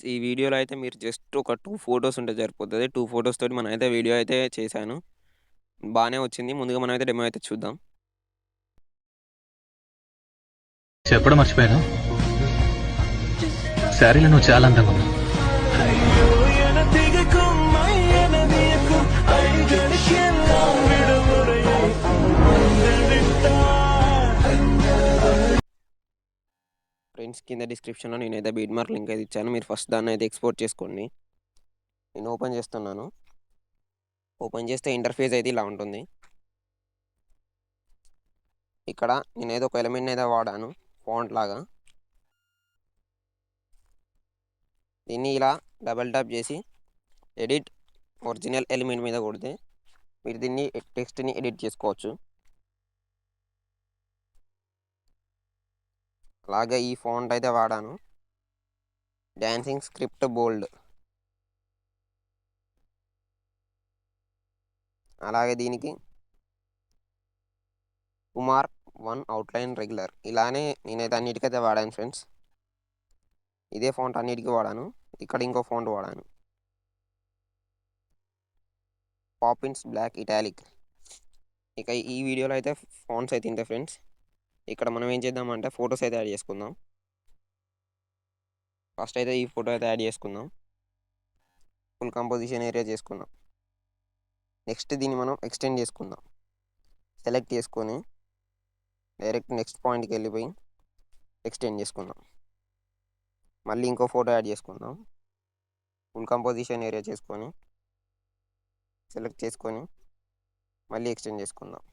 Friends ఈ వీడియోలో అయితే మీరు జస్ట్ ఒక 2 ఫోటోస్ ఉంటే సరిపోతది. 2 ఫోటోస్ తోటి మనమైతే వీడియో అయితే చేశాను. బానే వచ్చింది. ముందుగా మనమైతే డెమో అయితే చూద్దాం. చెప్పడం మర్చిపోయాను. శారీలో నువ్వు చాలా అందంగా ఉన్నావు. ఫ్రెండ్స్ కింద డిస్క్రిప్షన్‌లో నేనైతే బీట్‌మార్క్ లింక్ అయితే ఇచ్చాను. మీరు ఫస్ట్ దాన్నైతే ఎక్స్‌పోర్ట్ చేసుకోండి. నేను ఓపెన్ చేస్తున్నాను. ఓపెన్ చేస్తే ఇంటర్ఫేస్ అయితే ఇలా ఉంటుంది. ఇక్కడ నేనేదో ఒక ఎలిమెంట్‌ని అయితే వాడాను ఫాంట్ లాగా. దీన్ని ఇలా డబుల్ టాప్ చేసి ఎడిట్ ఒరిజినల్ ఎలిమెంట్ మీద కొడితే మీరు దీన్ని టెక్స్ట్‌ని ఎడిట్ చేసుకోవచ్చు. అలాగే ఈ ఫాంట్ అయితే వాడాను. డాన్సింగ్ స్క్రిప్ట్ బోల్డ్. అలాగే దీనికి కుమార్ 1 అవుట్‌లైన్ రెగ్యులర్. ఇలానే నేనైతే అన్నిటికైతే వాడాను ఫ్రెండ్స్. ఇదే ఫాంట్ అన్నిటికి వాడాను. ఇక్కడ ఇంకో ఫాంట్ వాడాను. Poppins black italic. ఇక ఈ వీడియోలో అయితే ఫాంట్స్ అయితే ఇంతే ఫ్రెండ్స్. ఇక్కడ మనం ఏం చేద్దామంటే ఫోటోస్ అయితే యాడ్ చేసుకుందాం. ఫస్ట్ అయితే ఈ ఫోటో అయితే యాడ్ చేసుకుందాం. ఫుల్ కంపోజిషన్ ఏరియా చేసుకుందాం. నెక్స్ట్ దీన్ని మనం ఎక్స్టెండ్ చేసుకుందాం. సెలెక్ట్ చేసుకొని డైరెక్ట్ నెక్స్ట్ పాయింట్‌కి వెళ్ళిపోయి ఎక్స్టెండ్ చేసుకుందాం. మళ్ళీ ఇంకో ఫోటో యాడ్ చేసుకుందాం. ఫుల్ కంపోజిషన్ ఏరియా చేసుకొని సెలెక్ట్ చేసుకొని మళ్ళీ ఎక్స్టెండ్ చేసుకుందాం.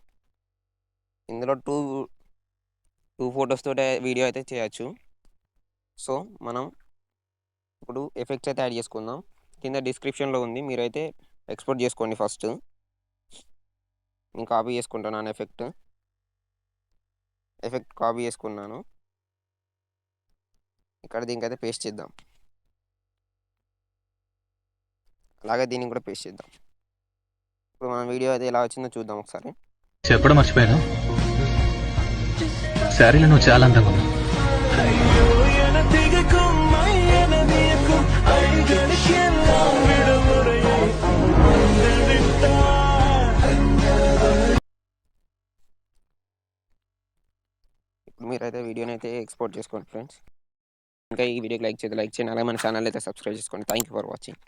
ఇందులో 2 ఫోటోస్ తోటే వీడియో అయితే చేయొచ్చు. సో, మనం ఇప్పుడు ఎఫెక్ట్స్ అయితే యాడ్ చేసుకుందాం. కింద డిస్క్రిప్షన్‌లో ఉంది. మీరైతే ఎక్స్‌పోర్ట్ చేసుకోండి ఫస్ట్. నేను కాపీ చేసుకుంటున్నాను ఎఫెక్ట్. ఎఫెక్ట్ కాపీ చేసుకున్నాను. ఇక్కడ దీనికైతే పేస్ట్ చేద్దాం. అలాగే దీనికి కూడా పేస్ట్ చేద్దాం. ఇప్పుడు మన వీడియో అయితే ఎలా వచ్చిందో చూద్దాం ఒకసారి. చెప్పడం మర్చిపోయాను. శారీలో నువ్వు చాలా అందంగా ఉన్నావు. ఇప్పుడు మీరైతే వీడియోని అయితే ఎక్స్‌పోర్ట్ చేసుకోండి ఫ్రెండ్స్. ఇంకా ఈ వీడియోకి లైక్ చేయండి. అలాగే మన ఛానల్ అయితే సబ్స్క్రైబ్ చేసుకోండి. Thank you for watching.